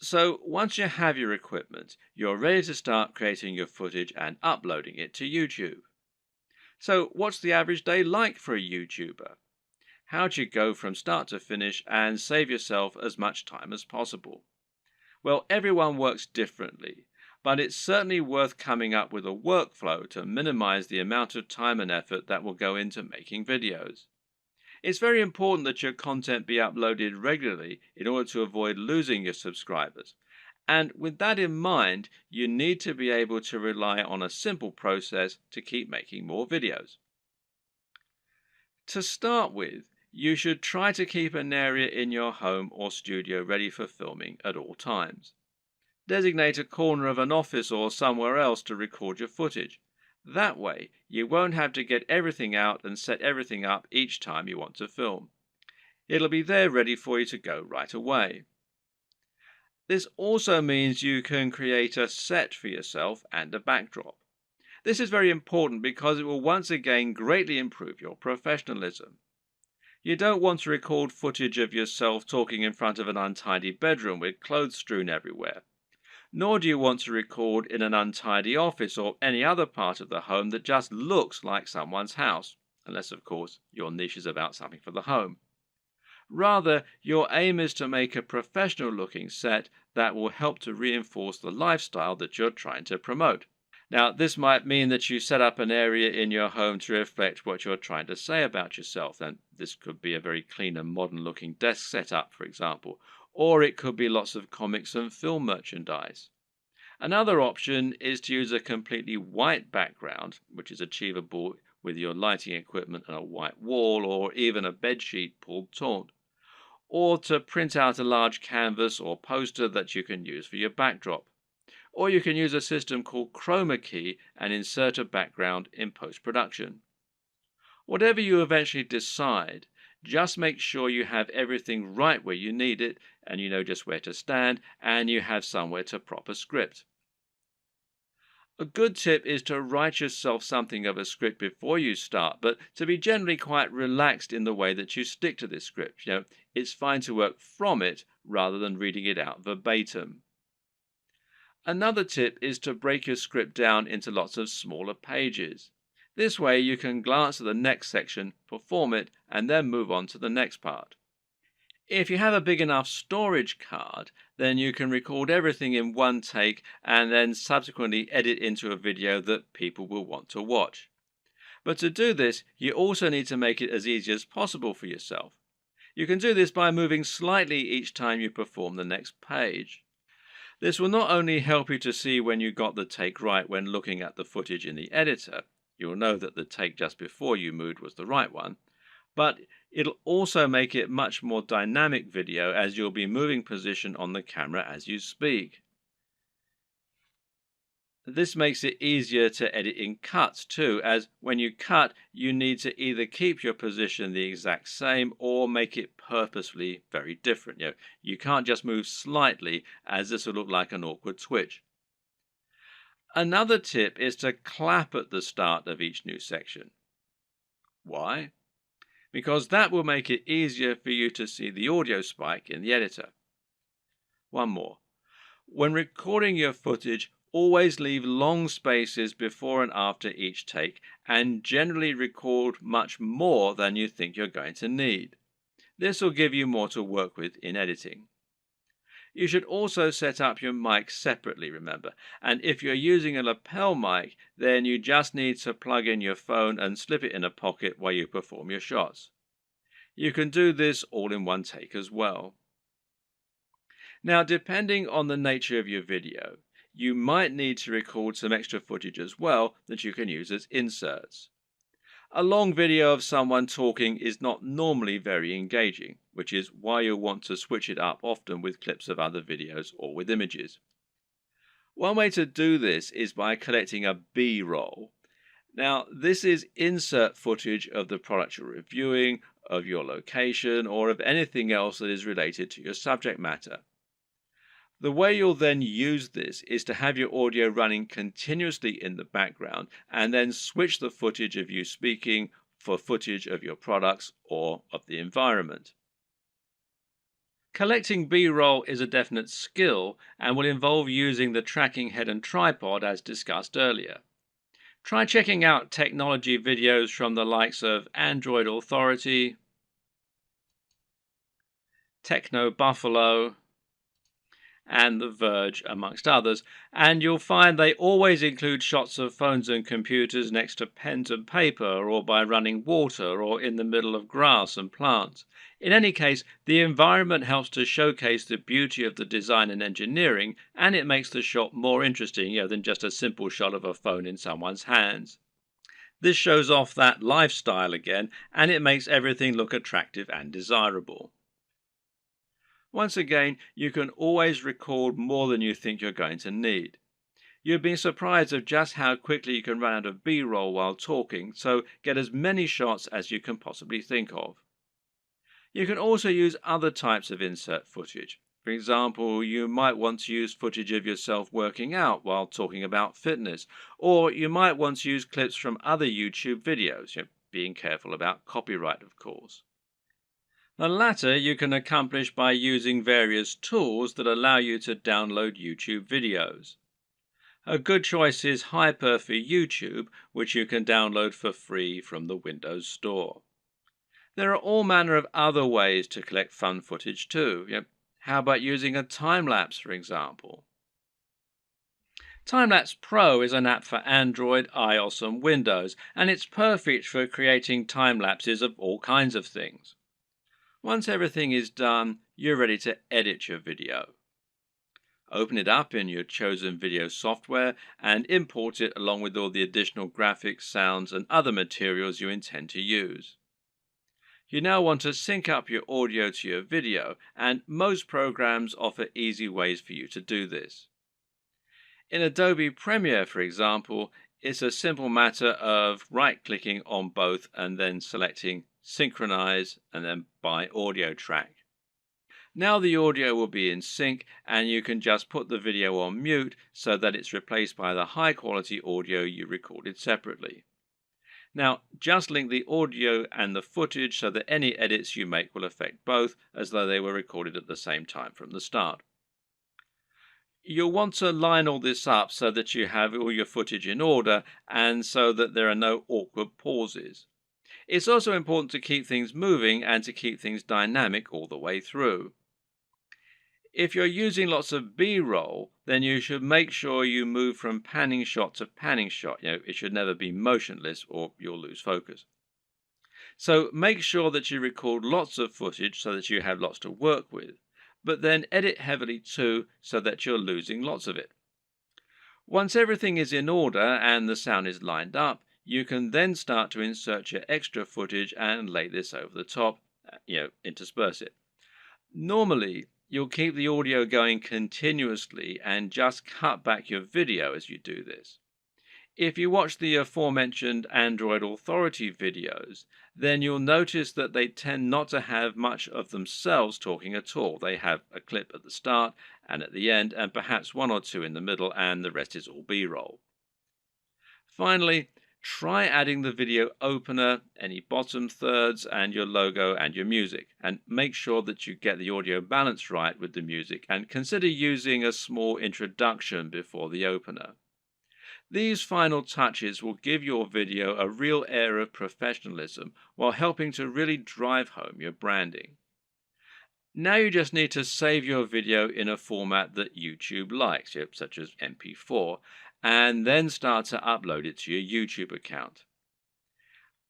So once you have your equipment, you're ready to start creating your footage and uploading it to YouTube. So what's the average day like for a YouTuber? How do you go from start to finish and save yourself as much time as possible? Well, everyone works differently, but it's certainly worth coming up with a workflow to minimize the amount of time and effort that will go into making videos. It's very important that your content be uploaded regularly in order to avoid losing your subscribers. And with that in mind, you need to be able to rely on a simple process to keep making more videos. To start with, you should try to keep an area in your home or studio ready for filming at all times. Designate a corner of an office or somewhere else to record your footage. That way, you won't have to get everything out and set everything up each time you want to film. It'll be there ready for you to go right away. This also means you can create a set for yourself and a backdrop. This is very important because it will once again greatly improve your professionalism. You don't want to record footage of yourself talking in front of an untidy bedroom with clothes strewn everywhere. Nor do you want to record in an untidy office or any other part of the home that just looks like someone's house, unless, of course, your niche is about something for the home. Rather, your aim is to make a professional looking set that will help to reinforce the lifestyle that you're trying to promote. Now, this might mean that you set up an area in your home to reflect what you're trying to say about yourself. And this could be a very clean and modern looking desk setup, for example, or it could be lots of comics and film merchandise. Another option is to use a completely white background, which is achievable with your lighting equipment and a white wall or even a bedsheet pulled taut, or to print out a large canvas or poster that you can use for your backdrop. Or you can use a system called chroma key and insert a background in post-production. Whatever you eventually decide, just make sure you have everything right where you need it, and you know just where to stand, and you have somewhere to prop a script. A good tip is to write yourself something of a script before you start, but to be generally quite relaxed in the way that you stick to this script. It's fine to work from it rather than reading it out verbatim. Another tip is to break your script down into lots of smaller pages. This way you can glance at the next section, perform it, and then move on to the next part. If you have a big enough storage card, then you can record everything in one take and then subsequently edit into a video that people will want to watch. But to do this, you also need to make it as easy as possible for yourself. You can do this by moving slightly each time you perform the next page. This will not only help you to see when you got the take right when looking at the footage in the editor, you'll know that the take just before you moved was the right one, but it'll also make it much more dynamic video as you'll be moving position on the camera as you speak. This makes it easier to edit in cuts too, as when you cut, you need to either keep your position the exact same or make it purposefully very different. You can't just move slightly, as this will look like an awkward twitch. Another tip is to clap at the start of each new section. Why? Because that will make it easier for you to see the audio spike in the editor. One more. When recording your footage, always leave long spaces before and after each take, and generally record much more than you think you're going to need. This will give you more to work with in editing. You should also set up your mic separately, remember, and if you're using a lapel mic, then you just need to plug in your phone and slip it in a pocket while you perform your shots. You can do this all in one take as well. Now, depending on the nature of your video, you might need to record some extra footage as well that you can use as inserts. A long video of someone talking is not normally very engaging, which is why you'll want to switch it up often with clips of other videos or with images. One way to do this is by collecting a B-roll. Now, this is insert footage of the product you're reviewing, of your location, or of anything else that is related to your subject matter. The way you'll then use this is to have your audio running continuously in the background and then switch the footage of you speaking for footage of your products or of the environment. Collecting B-roll is a definite skill and will involve using the tracking head and tripod as discussed earlier. Try checking out technology videos from the likes of Android Authority, Techno Buffalo, and The Verge, amongst others, and you'll find they always include shots of phones and computers next to pens and paper, or by running water, or in the middle of grass and plants. In any case, the environment helps to showcase the beauty of the design and engineering, and it makes the shot more interesting, than just a simple shot of a phone in someone's hands. This shows off that lifestyle again, and it makes everything look attractive and desirable. Once again, you can always record more than you think you're going to need. You'd be surprised of just how quickly you can run out of B-roll while talking, so get as many shots as you can possibly think of. You can also use other types of insert footage. For example, you might want to use footage of yourself working out while talking about fitness, or you might want to use clips from other YouTube videos, being careful about copyright, of course. The latter you can accomplish by using various tools that allow you to download YouTube videos. A good choice is Hyper for YouTube, which you can download for free from the Windows Store. There are all manner of other ways to collect fun footage too. How about using a time-lapse, for example? Timelapse Pro is an app for Android, iOS and Windows, and it's perfect for creating time-lapses of all kinds of things. Once everything is done, you're ready to edit your video. Open it up in your chosen video software and import it along with all the additional graphics, sounds and other materials you intend to use. You now want to sync up your audio to your video, and most programs offer easy ways for you to do this. In Adobe Premiere, for example, it's a simple matter of right-clicking on both and then selecting Synchronize and then by audio track. Now the audio will be in sync, and you can just put the video on mute so that it's replaced by the high-quality audio you recorded separately. Now, just link the audio and the footage so that any edits you make will affect both, as though they were recorded at the same time from the start. You'll want to line all this up so that you have all your footage in order and so that there are no awkward pauses. It's also important to keep things moving and to keep things dynamic all the way through. If you're using lots of B-roll, then you should make sure you move from panning shot to panning shot. It should never be motionless or you'll lose focus. So make sure that you record lots of footage so that you have lots to work with, but then edit heavily too so that you're losing lots of it. Once everything is in order and the sound is lined up, you can then start to insert your extra footage and lay this over the top, intersperse it. Normally, you'll keep the audio going continuously and just cut back your video as you do this. If you watch the aforementioned Android Authority videos, then you'll notice that they tend not to have much of themselves talking at all. They have a clip at the start and at the end, and perhaps one or two in the middle, and the rest is all B-roll. Finally, try adding the video opener, any bottom thirds, and your logo and your music, and make sure that you get the audio balance right with the music, and consider using a small introduction before the opener. These final touches will give your video a real air of professionalism while helping to really drive home your branding. Now you just need to save your video in a format that YouTube likes, such as MP4, and then start to upload it to your YouTube account.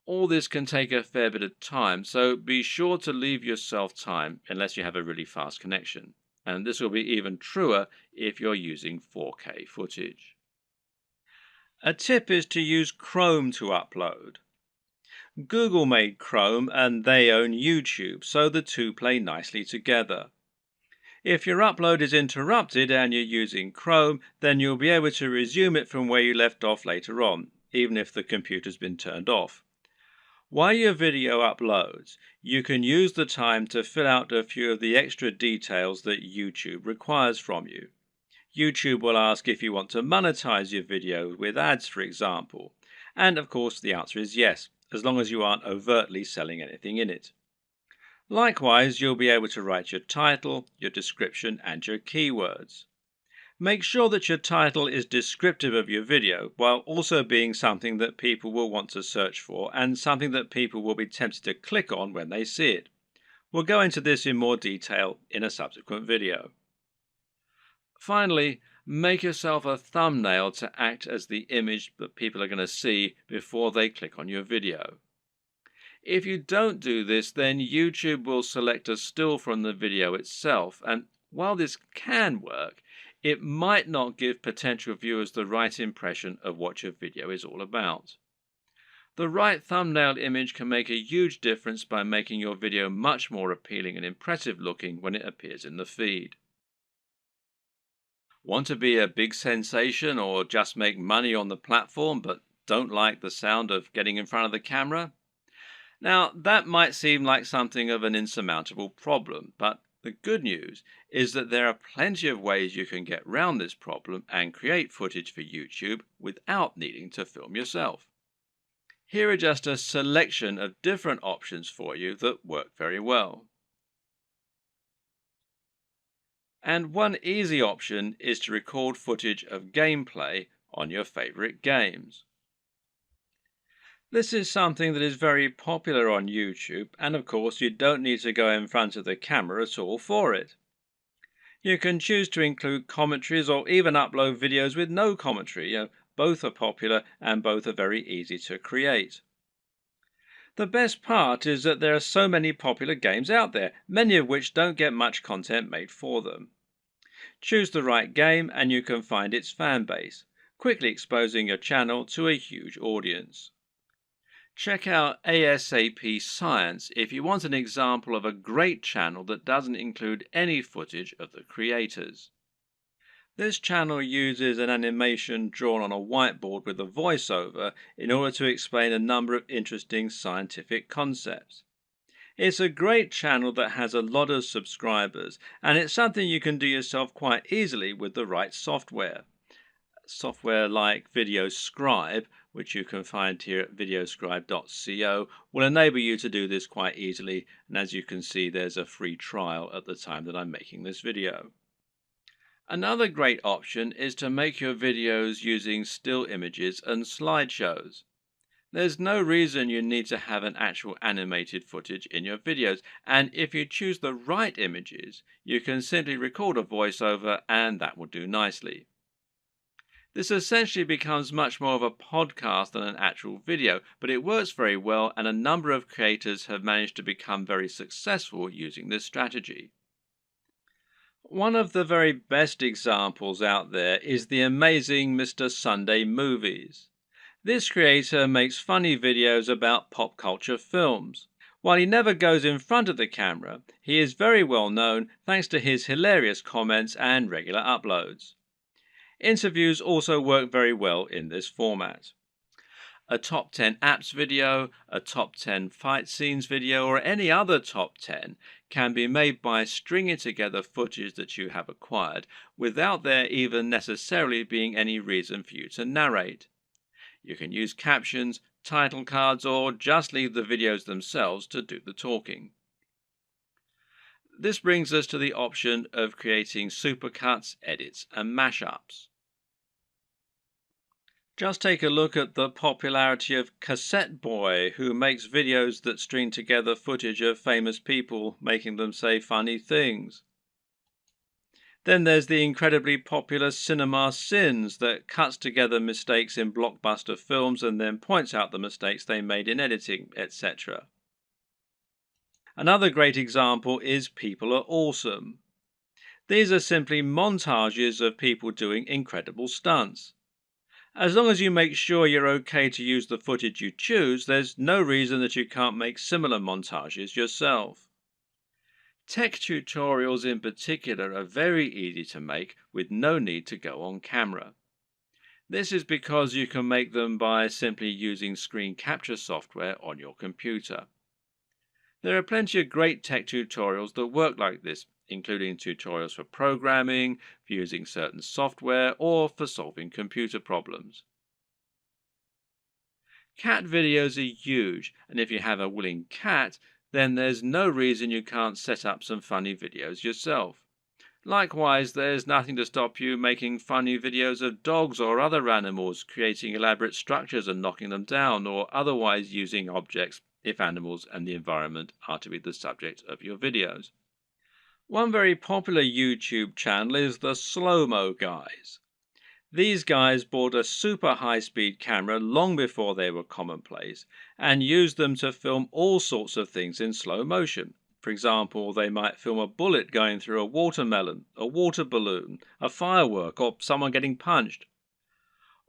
All this can take a fair bit of time, so be sure to leave yourself time unless you have a really fast connection. And this will be even truer if you're using 4K footage. A tip is to use Chrome to upload. Google made Chrome and they own YouTube, so the two play nicely together. If your upload is interrupted and you're using Chrome, then you'll be able to resume it from where you left off later on, even if the computer's been turned off. While your video uploads, you can use the time to fill out a few of the extra details that YouTube requires from you. YouTube will ask if you want to monetize your video with ads, for example. And of course the answer is yes, as long as you aren't overtly selling anything in it. Likewise, you'll be able to write your title, your description, and your keywords. Make sure that your title is descriptive of your video while also being something that people will want to search for and something that people will be tempted to click on when they see it. We'll go into this in more detail in a subsequent video. Finally, make yourself a thumbnail to act as the image that people are going to see before they click on your video. If you don't do this, then YouTube will select a still from the video itself, and while this can work, it might not give potential viewers the right impression of what your video is all about. The right thumbnail image can make a huge difference by making your video much more appealing and impressive looking when it appears in the feed. Want to be a big sensation or just make money on the platform but don't like the sound of getting in front of the camera? Now, that might seem like something of an insurmountable problem, but the good news is that there are plenty of ways you can get around this problem and create footage for YouTube without needing to film yourself. Here are just a selection of different options for you that work very well. And one easy option is to record footage of gameplay on your favorite games. This is something that is very popular on YouTube, and of course you don't need to go in front of the camera at all for it. You can choose to include commentaries or even upload videos with no commentary. Both are popular and both are very easy to create. The best part is that there are so many popular games out there, many of which don't get much content made for them. Choose the right game and you can find its fan base, quickly exposing your channel to a huge audience. Check out ASAP Science if you want an example of a great channel that doesn't include any footage of the creators. This channel uses an animation drawn on a whiteboard with a voiceover in order to explain a number of interesting scientific concepts. It's a great channel that has a lot of subscribers, and it's something you can do yourself quite easily with the right software. Software like VideoScribe, which you can find here at videoscribe.co, will enable you to do this quite easily, and as you can see, there's a free trial at the time that I'm making this video. Another great option is to make your videos using still images and slideshows. There's no reason you need to have an actual animated footage in your videos, and if you choose the right images, you can simply record a voiceover and that will do nicely. This essentially becomes much more of a podcast than an actual video, but it works very well and a number of creators have managed to become very successful using this strategy. One of the very best examples out there is the amazing Mr. Sunday Movies. This creator makes funny videos about pop culture films. While he never goes in front of the camera, he is very well known thanks to his hilarious comments and regular uploads. Interviews also work very well in this format. A top 10 apps video, a top 10 fight scenes video, or any other top 10 can be made by stringing together footage that you have acquired without there even necessarily being any reason for you to narrate. You can use captions, title cards, or just leave the videos themselves to do the talking. This brings us to the option of creating supercuts, edits, and mashups. Just take a look at the popularity of Cassette Boy, who makes videos that string together footage of famous people making them say funny things. Then there's the incredibly popular Cinema Sins that cuts together mistakes in blockbuster films and then points out the mistakes they made in editing, etc. Another great example is People Are Awesome. These are simply montages of people doing incredible stunts. As long as you make sure you're okay to use the footage you choose, there's no reason that you can't make similar montages yourself. Tech tutorials in particular are very easy to make with no need to go on camera. This is because you can make them by simply using screen capture software on your computer. There are plenty of great tech tutorials that work like this, including tutorials for programming, for using certain software, or for solving computer problems. Cat videos are huge, and if you have a willing cat, then there's no reason you can't set up some funny videos yourself. Likewise, there's nothing to stop you making funny videos of dogs or other animals, creating elaborate structures and knocking them down, or otherwise using objects if animals and the environment are to be the subject of your videos. One very popular YouTube channel is the Slow-Mo Guys. These guys bought a super high-speed camera long before they were commonplace and used them to film all sorts of things in slow motion. For example, they might film a bullet going through a watermelon, a water balloon, a firework, or someone getting punched.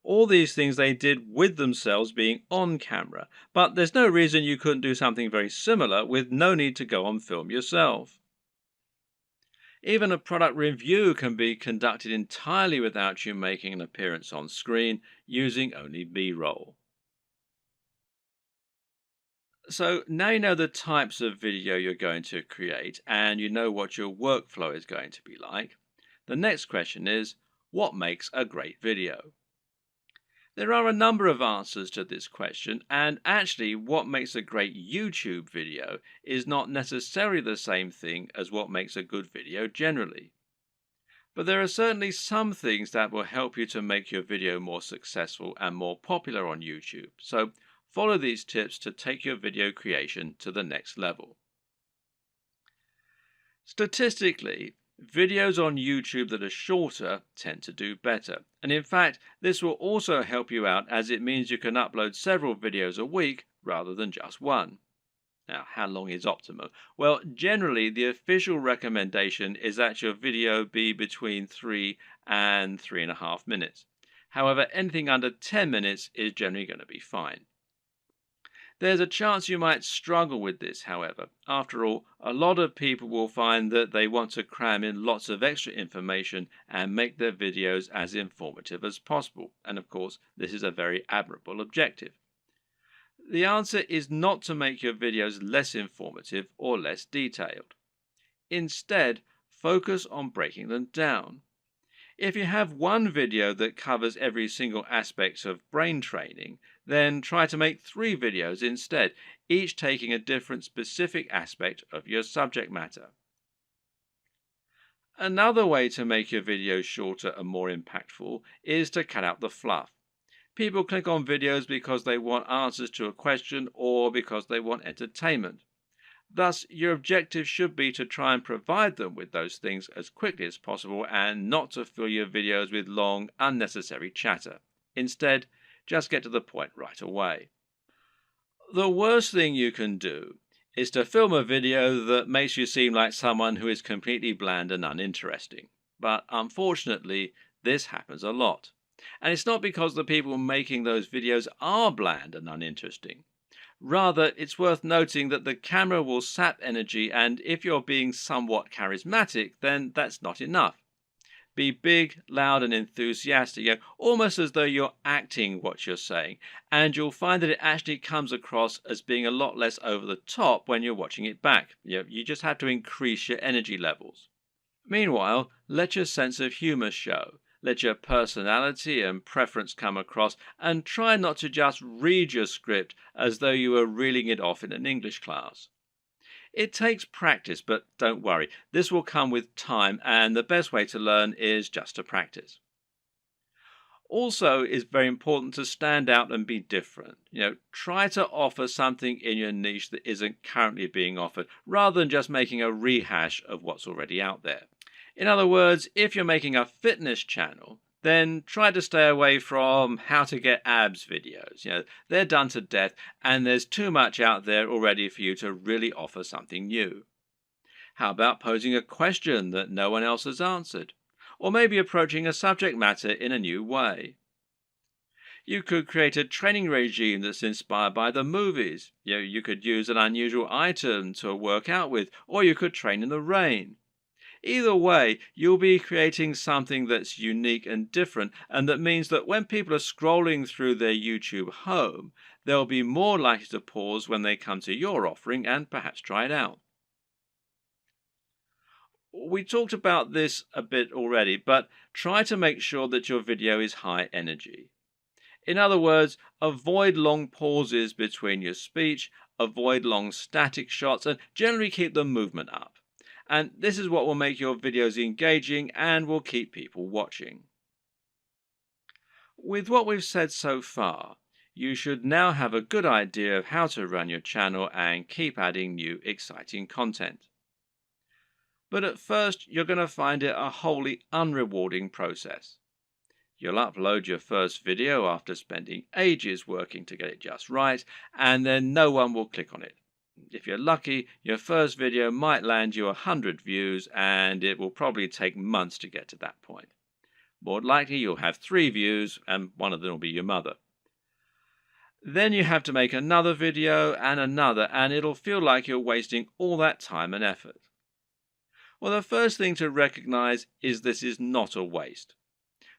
All these things they did with themselves being on camera, but there's no reason you couldn't do something very similar with no need to go on film yourself. Even a product review can be conducted entirely without you making an appearance on screen, using only B-roll. So now you know the types of video you're going to create and you know what your workflow is going to be like. The next question is, what makes a great video? There are a number of answers to this question, and actually what makes a great YouTube video is not necessarily the same thing as what makes a good video generally. But there are certainly some things that will help you to make your video more successful and more popular on YouTube. So follow these tips to take your video creation to the next level. Statistically, videos on YouTube that are shorter tend to do better. And in fact, this will also help you out as it means you can upload several videos a week rather than just one. Now, how long is optimal? Well, generally, the official recommendation is that your video be between 3 and 3.5 minutes. However, anything under 10 minutes is generally going to be fine. There's a chance you might struggle with this, however. After all, a lot of people will find that they want to cram in lots of extra information and make their videos as informative as possible. And of course, this is a very admirable objective. The answer is not to make your videos less informative or less detailed. Instead, focus on breaking them down. If you have one video that covers every single aspect of brain training, then try to make 3 videos instead, each taking a different specific aspect of your subject matter. Another way to make your videos shorter and more impactful is to cut out the fluff. People click on videos because they want answers to a question or because they want entertainment. Thus, your objective should be to try and provide them with those things as quickly as possible and not to fill your videos with long, unnecessary chatter. Instead, just get to the point right away. The worst thing you can do is to film a video that makes you seem like someone who is completely bland and uninteresting. But unfortunately, this happens a lot. And it's not because the people making those videos are bland and uninteresting. Rather, it's worth noting that the camera will sap energy, and if you're being somewhat charismatic, then that's not enough. Be big, loud, and enthusiastic, almost as though you're acting what you're saying, and you'll find that it actually comes across as being a lot less over the top when you're watching it back. You just have to increase your energy levels. Meanwhile, let your sense of humor show. Let your personality and preference come across, and try not to just read your script as though you were reeling it off in an English class. It takes practice, but don't worry, this will come with time, and the best way to learn is just to practice. Also, it's very important to stand out and be different. Try to offer something in your niche that isn't currently being offered, rather than just making a rehash of what's already out there. In other words, if you're making a fitness channel, then try to stay away from how to get abs videos. They're done to death, and there's too much out there already for you to really offer something new. How about posing a question that no one else has answered? Or maybe approaching a subject matter in a new way. You could create a training regime that's inspired by the movies. You could use an unusual item to work out with, or you could train in the rain. Either way, you'll be creating something that's unique and different, and that means that when people are scrolling through their YouTube home, they'll be more likely to pause when they come to your offering and perhaps try it out. We talked about this a bit already, but try to make sure that your video is high energy. In other words, avoid long pauses between your speech, avoid long static shots, and generally keep the movement up. And this is what will make your videos engaging and will keep people watching. With what we've said so far, you should now have a good idea of how to run your channel and keep adding new exciting content. But at first, you're going to find it a wholly unrewarding process. You'll upload your first video after spending ages working to get it just right, and then no one will click on it. If you're lucky, your first video might land you 100 views, and it will probably take months to get to that point. More likely, you'll have 3 views, and one of them will be your mother. Then you have to make another video and another, and it'll feel like you're wasting all that time and effort. Well, the first thing to recognize is this is not a waste.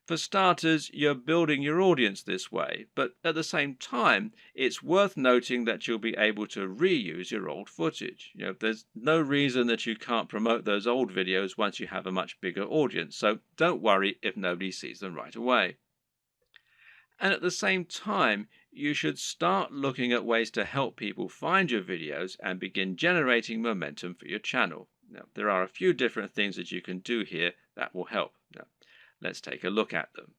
For starters, you're building your audience this way, but at the same time, it's worth noting that you'll be able to reuse your old footage. There's no reason that you can't promote those old videos once you have a much bigger audience, so don't worry if nobody sees them right away. And at the same time, you should start looking at ways to help people find your videos and begin generating momentum for your channel. Now, there are a few different things that you can do here that will help. Now, let's take a look at them.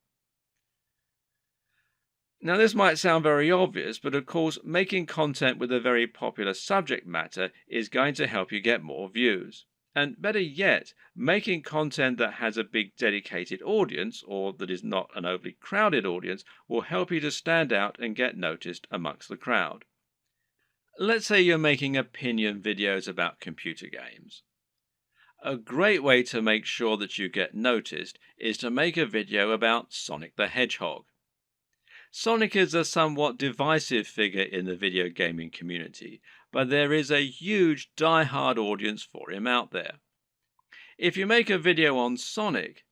Now, this might sound very obvious, but of course, making content with a very popular subject matter is going to help you get more views. And better yet, making content that has a big dedicated audience, or that is not an overly crowded audience, will help you to stand out and get noticed amongst the crowd. Let's say you're making opinion videos about computer games. A great way to make sure that you get noticed is to make a video about Sonic the Hedgehog. Sonic is a somewhat divisive figure in the video gaming community, but there is a huge die-hard audience for him out there. If you make a video on Sonic,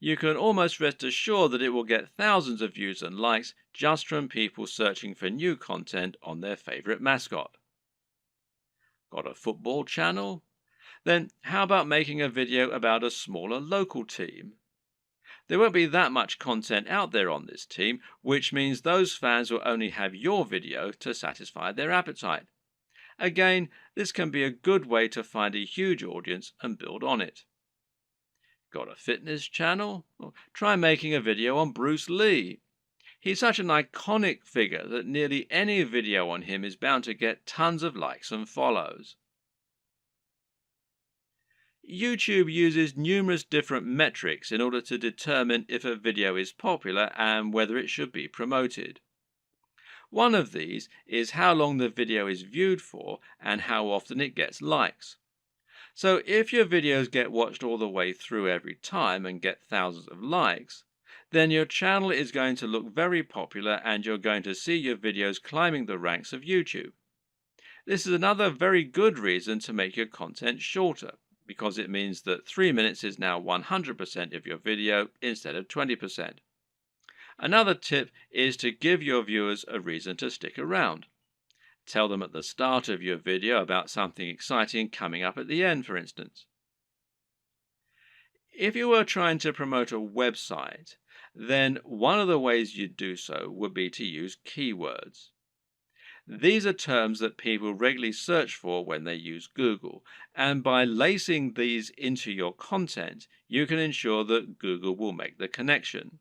you can almost rest assured that it will get thousands of views and likes just from people searching for new content on their favorite mascot. Got a football channel? Then how about making a video about a smaller local team? There won't be that much content out there on this team, which means those fans will only have your video to satisfy their appetite. Again, this can be a good way to find a huge audience and build on it. Got a fitness channel? Well, try making a video on Bruce Lee. He's such an iconic figure that nearly any video on him is bound to get tons of likes and follows. YouTube uses numerous different metrics in order to determine if a video is popular and whether it should be promoted. One of these is how long the video is viewed for and how often it gets likes. So if your videos get watched all the way through every time and get thousands of likes, then your channel is going to look very popular and you're going to see your videos climbing the ranks of YouTube. This is another very good reason to make your content shorter, because it means that 3 minutes is now 100% of your video instead of 20%. Another tip is to give your viewers a reason to stick around. Tell them at the start of your video about something exciting coming up at the end, for instance. If you were trying to promote a website, then one of the ways you'd do so would be to use keywords. These are terms that people regularly search for when they use Google, and by lacing these into your content, you can ensure that Google will make the connection.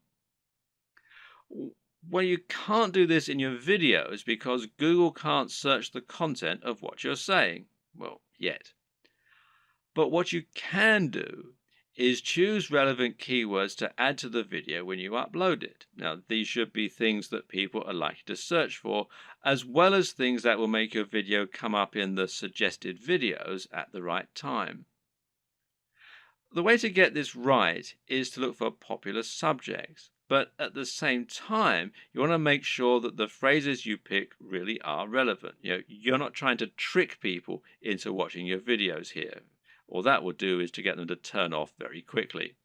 Well, you can't do this in your videos because Google can't search the content of what you're saying. Well, yet. But what you can do is choose relevant keywords to add to the video when you upload it. Now, these should be things that people are likely to search for, as well as things that will make your video come up in the suggested videos at the right time. The way to get this right is to look for popular subjects, but at the same time, you want to make sure that the phrases you pick really are relevant. You're not trying to trick people into watching your videos here. All that will do is to get them to turn off very quickly.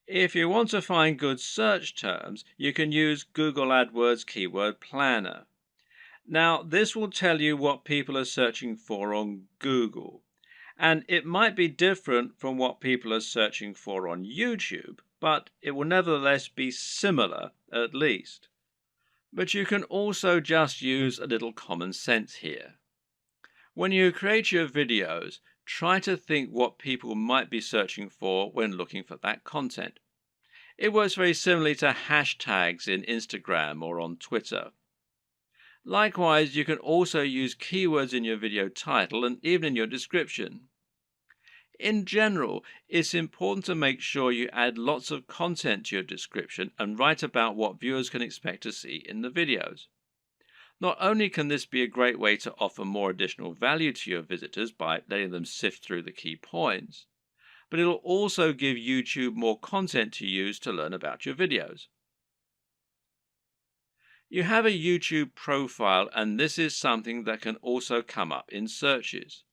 If you want to find good search terms, you can use Google AdWords Keyword Planner. Now, this will tell you what people are searching for on Google, and it might be different from what people are searching for on YouTube, but it will nevertheless be similar at least. But you can also just use a little common sense here. When you create your videos, try to think what people might be searching for when looking for that content. It works very similarly to hashtags in Instagram or on Twitter. Likewise, you can also use keywords in your video title and even in your description. In general, it's important to make sure you add lots of content to your description and write about what viewers can expect to see in the videos. Not only can this be a great way to offer more additional value to your visitors by letting them sift through the key points, but it'll also give YouTube more content to use to learn about your videos. You have a YouTube profile, and this is something that can also come up in searches.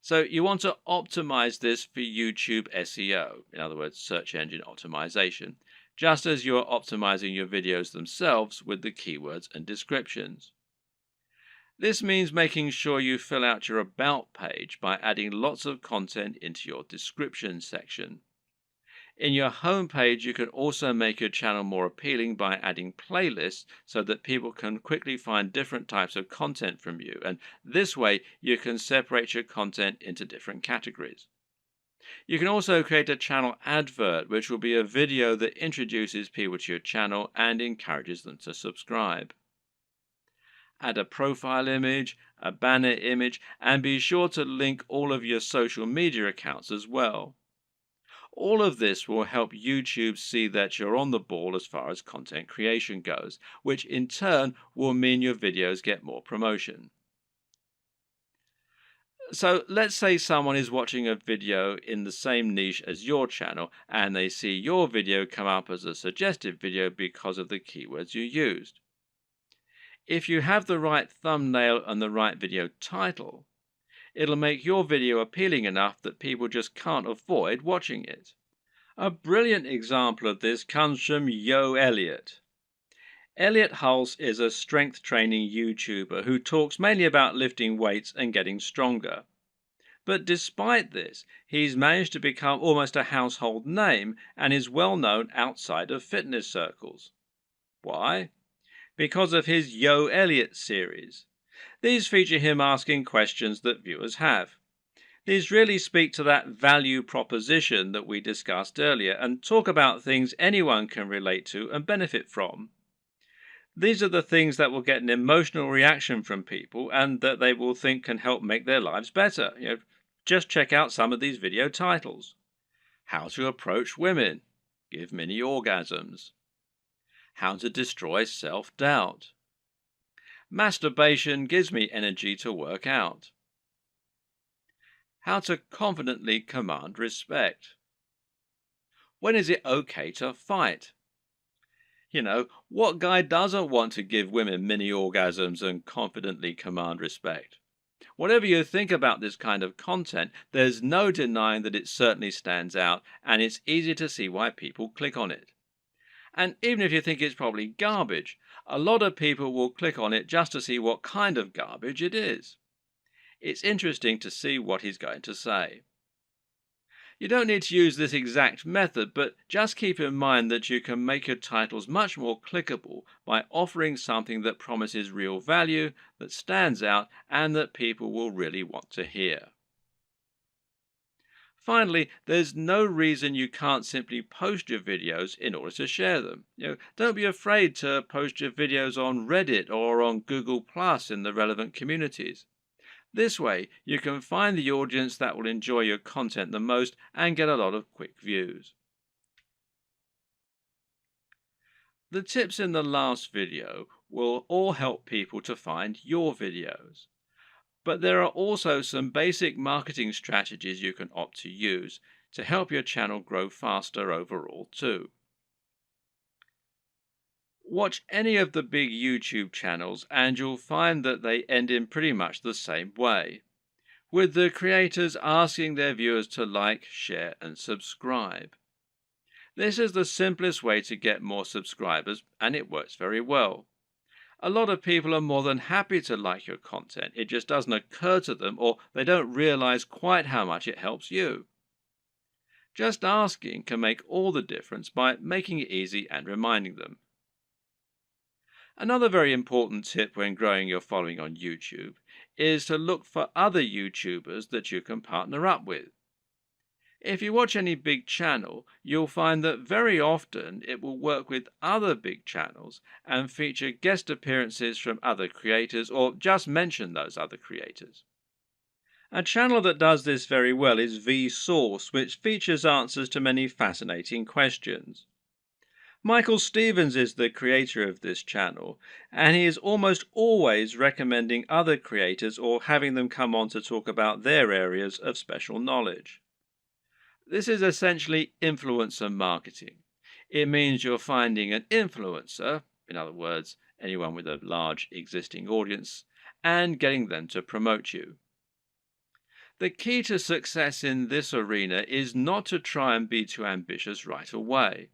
So you want to optimize this for YouTube SEO, in other words, search engine optimization, just as you're optimizing your videos themselves with the keywords and descriptions. This means making sure you fill out your About page by adding lots of content into your description section. In your home page, you can also make your channel more appealing by adding playlists so that people can quickly find different types of content from you, and this way you can separate your content into different categories. You can also create a channel advert, which will be a video that introduces people to your channel and encourages them to subscribe. Add a profile image, a banner image, and be sure to link all of your social media accounts as well. All of this will help YouTube see that you're on the ball as far as content creation goes, which in turn will mean your videos get more promotion. So let's say someone is watching a video in the same niche as your channel and they see your video come up as a suggested video because of the keywords you used. If you have the right thumbnail and the right video title, it'll make your video appealing enough that people just can't avoid watching it. A brilliant example of this comes from Yo Elliott. Elliott Hulse is a strength training YouTuber who talks mainly about lifting weights and getting stronger. But despite this, he's managed to become almost a household name and is well known outside of fitness circles. Why? Because of his Yo Elliott series. These feature him asking questions that viewers have. These really speak to that value proposition that we discussed earlier and talk about things anyone can relate to and benefit from. These are the things that will get an emotional reaction from people and that they will think can help make their lives better. Just check out some of these video titles. How to approach women. Give mini orgasms. How to destroy self-doubt. Masturbation gives me energy to work out. How to confidently command respect. When is it okay to fight? What guy doesn't want to give women mini orgasms and confidently command respect? Whatever you think about this kind of content, there's no denying that it certainly stands out, and it's easy to see why people click on it. And even if you think it's probably garbage, a lot of people will click on it just to see what kind of garbage it is. It's interesting to see what he's going to say. You don't need to use this exact method, but just keep in mind that you can make your titles much more clickable by offering something that promises real value, that stands out, and that people will really want to hear. Finally, there's no reason you can't simply post your videos in order to share them. Don't be afraid to post your videos on Reddit or on Google Plus in the relevant communities. This way, you can find the audience that will enjoy your content the most and get a lot of quick views. The tips in the last video will all help people to find your videos. But there are also some basic marketing strategies you can opt to use to help your channel grow faster overall too. Watch any of the big YouTube channels and you'll find that they end in pretty much the same way, with the creators asking their viewers to like, share, and subscribe. This is the simplest way to get more subscribers, and it works very well. A lot of people are more than happy to like your content. It just doesn't occur to them, or they don't realize quite how much it helps you. Just asking can make all the difference by making it easy and reminding them. Another very important tip when growing your following on YouTube is to look for other YouTubers that you can partner up with. If you watch any big channel, you'll find that very often it will work with other big channels and feature guest appearances from other creators or just mention those other creators. A channel that does this very well is Vsauce, which features answers to many fascinating questions. Michael Stevens is the creator of this channel, and he is almost always recommending other creators or having them come on to talk about their areas of special knowledge. This is essentially influencer marketing. It means you're finding an influencer, in other words, anyone with a large existing audience, and getting them to promote you. The key to success in this arena is not to try and be too ambitious right away.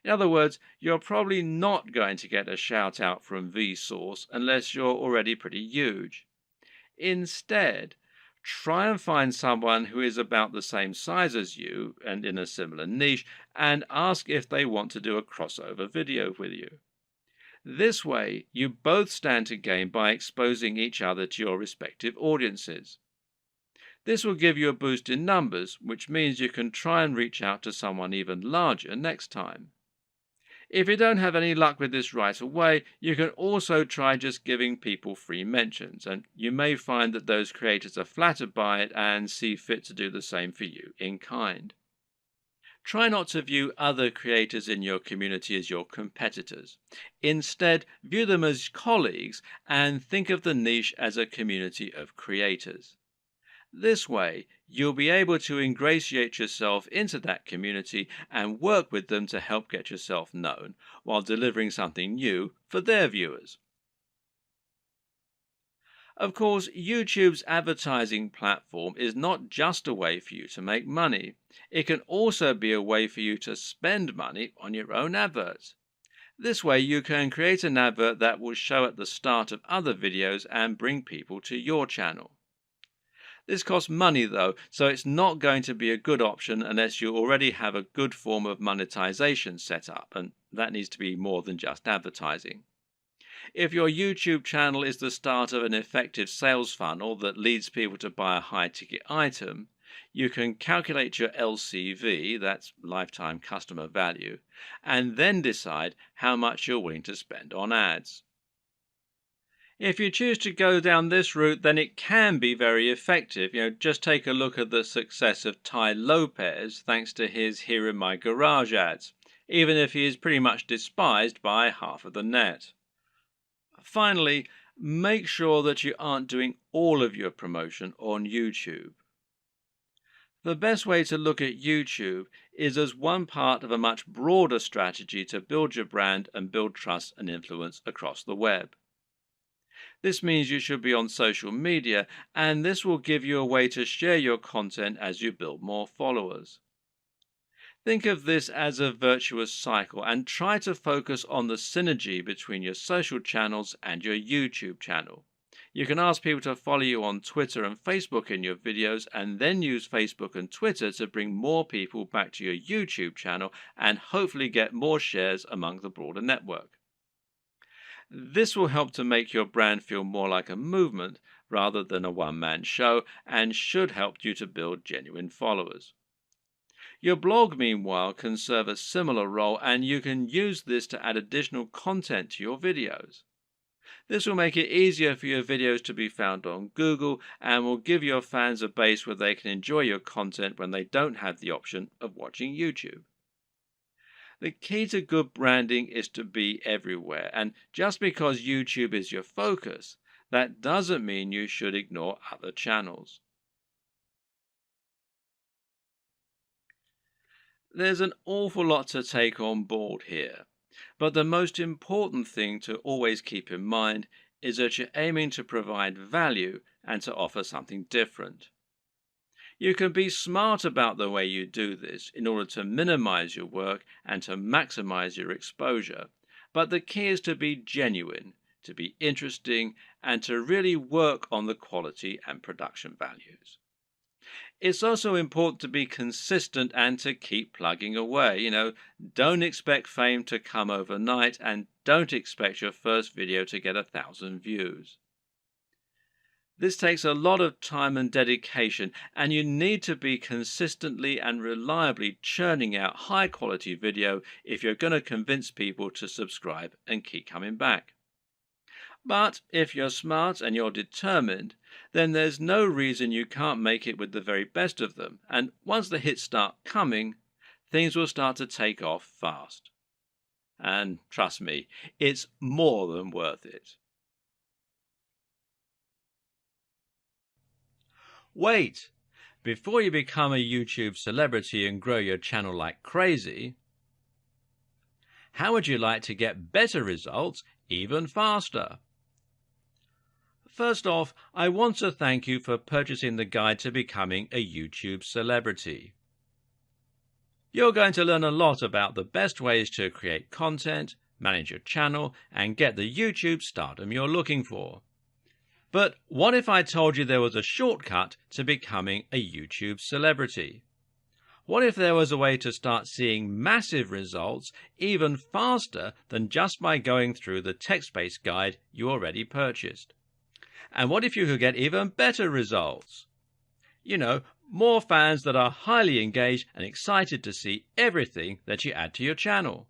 In other words, you're probably not going to get a shout out from Vsauce unless you're already pretty huge. Instead, try and find someone who is about the same size as you and in a similar niche and ask if they want to do a crossover video with you. This way, you both stand to gain by exposing each other to your respective audiences. This will give you a boost in numbers, which means you can try and reach out to someone even larger next time. If you don't have any luck with this right away, you can also try just giving people free mentions, and you may find that those creators are flattered by it and see fit to do the same for you in kind. Try not to view other creators in your community as your competitors. Instead, view them as colleagues and think of the niche as a community of creators. This way, you'll be able to ingratiate yourself into that community and work with them to help get yourself known while delivering something new for their viewers. Of course, YouTube's advertising platform is not just a way for you to make money. It can also be a way for you to spend money on your own adverts. This way, you can create an advert that will show at the start of other videos and bring people to your channel. This costs money though, so it's not going to be a good option unless you already have a good form of monetization set up, and that needs to be more than just advertising. If your YouTube channel is the start of an effective sales funnel that leads people to buy a high-ticket item, you can calculate your LCV, that's lifetime customer value, and then decide how much you're willing to spend on ads. If you choose to go down this route, then it can be very effective. Just take a look at the success of Tai Lopez thanks to his Here in My Garage ads, even if he is pretty much despised by half of the net. Finally, make sure that you aren't doing all of your promotion on YouTube. The best way to look at YouTube is as one part of a much broader strategy to build your brand and build trust and influence across the web. This means you should be on social media, and this will give you a way to share your content as you build more followers. Think of this as a virtuous cycle and try to focus on the synergy between your social channels and your YouTube channel. You can ask people to follow you on Twitter and Facebook in your videos, and then use Facebook and Twitter to bring more people back to your YouTube channel and hopefully get more shares among the broader network. This will help to make your brand feel more like a movement rather than a one-man show, and should help you to build genuine followers. Your blog, meanwhile, can serve a similar role, and you can use this to add additional content to your videos. This will make it easier for your videos to be found on Google and will give your fans a base where they can enjoy your content when they don't have the option of watching YouTube. The key to good branding is to be everywhere, and just because YouTube is your focus, that doesn't mean you should ignore other channels. There's an awful lot to take on board here, but the most important thing to always keep in mind is that you're aiming to provide value and to offer something different. You can be smart about the way you do this in order to minimize your work and to maximize your exposure, but the key is to be genuine, to be interesting, and to really work on the quality and production values. It's also important to be consistent and to keep plugging away. Don't expect fame to come overnight, and don't expect your first video to get 1,000 views. This takes a lot of time and dedication, and you need to be consistently and reliably churning out high-quality video if you're going to convince people to subscribe and keep coming back. But if you're smart and you're determined, then there's no reason you can't make it with the very best of them, and once the hits start coming, things will start to take off fast. And trust me, it's more than worth it. Wait! Before you become a YouTube celebrity and grow your channel like crazy, how would you like to get better results even faster? First off, I want to thank you for purchasing the guide to becoming a YouTube celebrity. You're going to learn a lot about the best ways to create content, manage your channel, and get the YouTube stardom you're looking for. But what if I told you there was a shortcut to becoming a YouTube celebrity? What if there was a way to start seeing massive results even faster than just by going through the text-based guide you already purchased? And what if you could get even better results? You know, more fans that are highly engaged and excited to see everything that you add to your channel.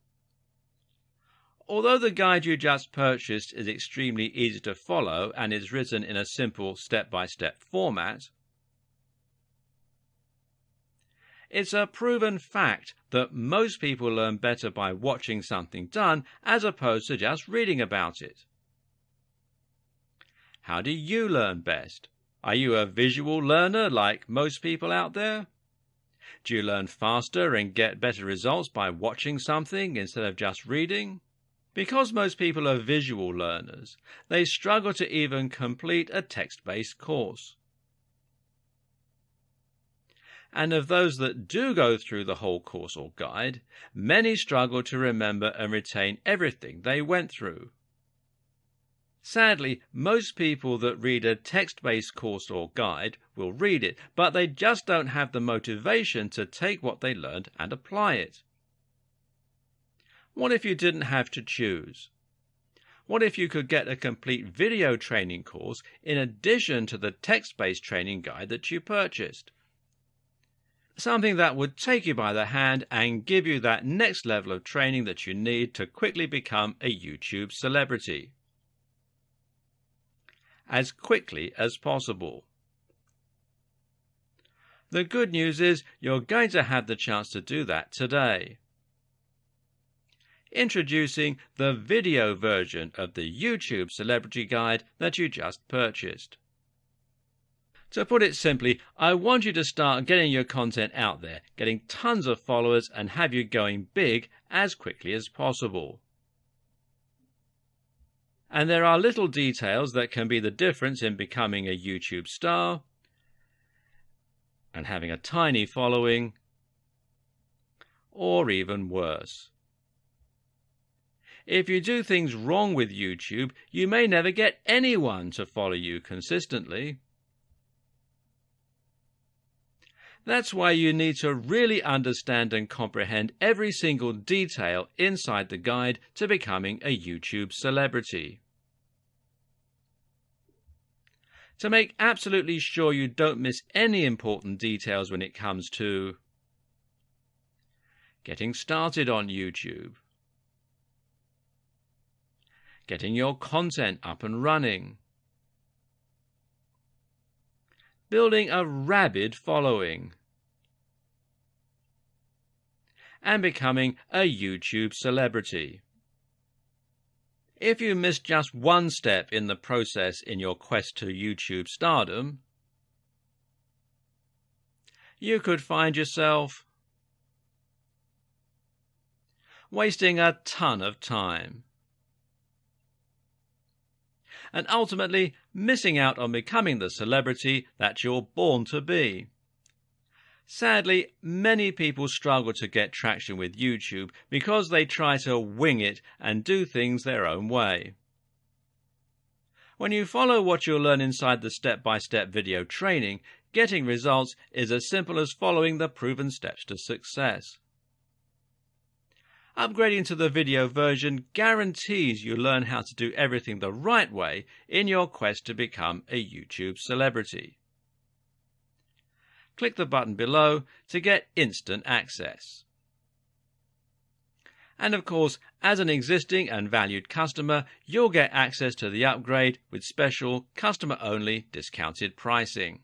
Although the guide you just purchased is extremely easy to follow and is written in a simple step-by-step format, it's a proven fact that most people learn better by watching something done as opposed to just reading about it. How do you learn best? Are you a visual learner like most people out there? Do you learn faster and get better results by watching something instead of just reading? Because most people are visual learners, they struggle to even complete a text-based course. And of those that do go through the whole course or guide, many struggle to remember and retain everything they went through. Sadly, most people that read a text-based course or guide will read it, but they just don't have the motivation to take what they learned and apply it. What if you didn't have to choose? What if you could get a complete video training course in addition to the text-based training guide that you purchased? Something that would take you by the hand and give you that next level of training that you need to quickly become a YouTube celebrity. As quickly as possible. The good news is you're going to have the chance to do that today. Introducing the video version of the YouTube Celebrity Guide that you just purchased. To put it simply, I want you to start getting your content out there, getting tons of followers, and have you going big as quickly as possible. And there are little details that can be the difference in becoming a YouTube star and having a tiny following, or even worse. If you do things wrong with YouTube, you may never get anyone to follow you consistently. That's why you need to really understand and comprehend every single detail inside the guide to becoming a YouTube celebrity. To make absolutely sure you don't miss any important details when it comes to getting started on YouTube, getting your content up and running, building a rabid following, and becoming a YouTube celebrity. If you miss just one step in the process in your quest to YouTube stardom, you could find yourself wasting a ton of time and ultimately missing out on becoming the celebrity that you're born to be. Sadly, many people struggle to get traction with YouTube because they try to wing it and do things their own way. When you follow what you'll learn inside the step-by-step video training, getting results is as simple as following the proven steps to success. Upgrading to the video version guarantees you learn how to do everything the right way in your quest to become a YouTube celebrity. Click the button below to get instant access. And of course, as an existing and valued customer, you'll get access to the upgrade with special customer-only discounted pricing.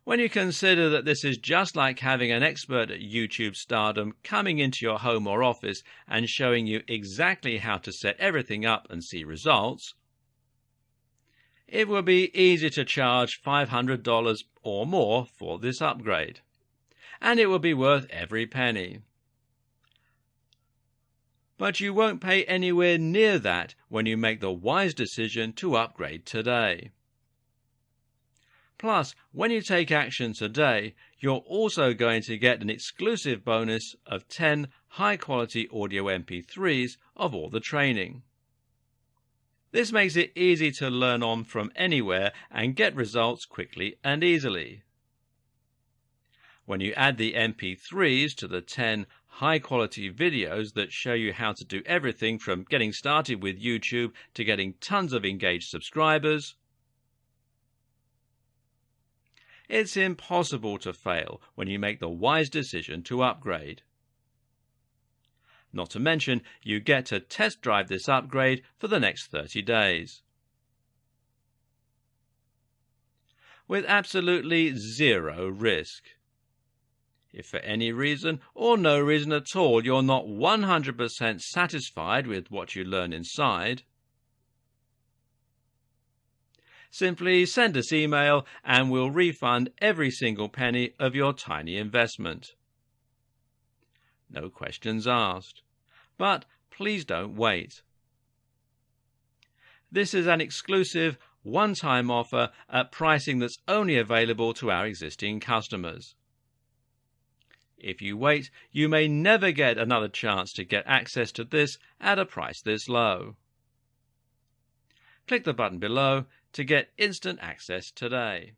When you consider that this is just like having an expert at YouTube stardom coming into your home or office and showing you exactly how to set everything up and see results, it will be easy to charge $500 or more for this upgrade, and it will be worth every penny. But you won't pay anywhere near that when you make the wise decision to upgrade today. Plus, when you take action today, you're also going to get an exclusive bonus of 10 high-quality audio MP3s of all the training. This makes it easy to learn on from anywhere and get results quickly and easily. When you add the MP3s to the 10 high-quality videos that show you how to do everything from getting started with YouTube to getting tons of engaged subscribers, it's impossible to fail when you make the wise decision to upgrade. Not to mention, you get to test drive this upgrade for the next 30 days. With absolutely zero risk. If for any reason or no reason at all you're not 100% satisfied with what you learn inside, simply send us email and we'll refund every single penny of your tiny investment. No questions asked. But please don't wait. This is an exclusive, one-time offer at pricing that's only available to our existing customers. If you wait, you may never get another chance to get access to this at a price this low. Click the button below to get instant access today.